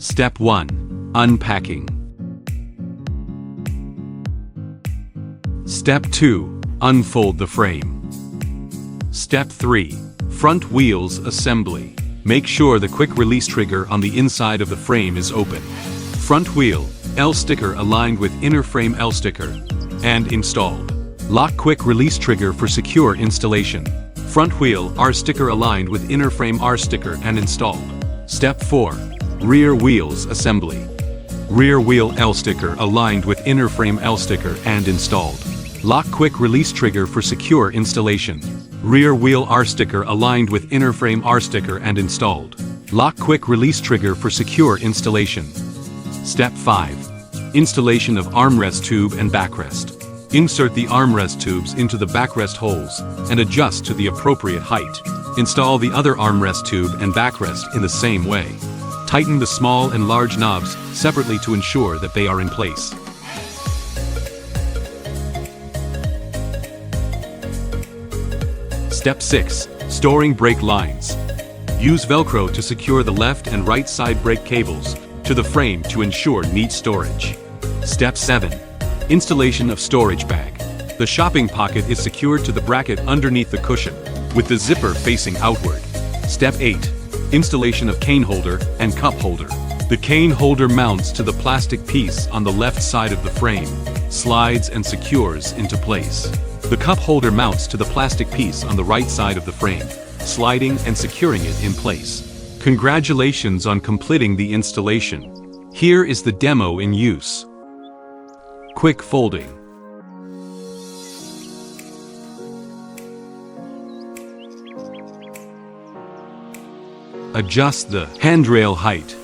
Step 1. Unpacking. Step 2. Unfold the frame. Step 3. Front wheels assembly. Make sure the quick release trigger on the inside of the frame is open. Front wheel L sticker aligned with inner frame L sticker and installed. Lock quick release trigger for secure installation. Front wheel R sticker aligned with inner frame R sticker and installed. Step 4. Rear wheels assembly. Rear wheel L sticker aligned with inner frame L sticker and installed. Lock quick release trigger for secure installation. Rear wheel R sticker aligned with inner frame R sticker and installed. Lock quick release trigger for secure installation. Step 5. Installation of armrest tube and backrest. Insert the armrest tubes into the backrest holes and adjust to the appropriate height. Install the other armrest tube and backrest in the same way. Tighten the small and large knobs separately to ensure that they are in place. Step 6. Storing brake lines. Use Velcro to secure the left and right side brake cables to the frame to ensure neat storage. Step 7. Installation of storage bag. The shopping pocket is secured to the bracket underneath the cushion, with the zipper facing outward. Step 8. Installation of cane holder and cup holder. The cane holder mounts to the plastic piece on the left side of the frame, slides and secures into place. The cup holder mounts to the plastic piece on the right side of the frame, sliding and securing it in place. Congratulations on completing the installation. Here is the demo in use. Quick folding. Adjust the handrail height.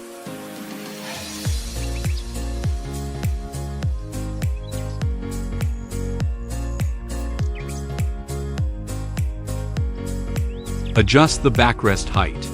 Adjust the backrest height.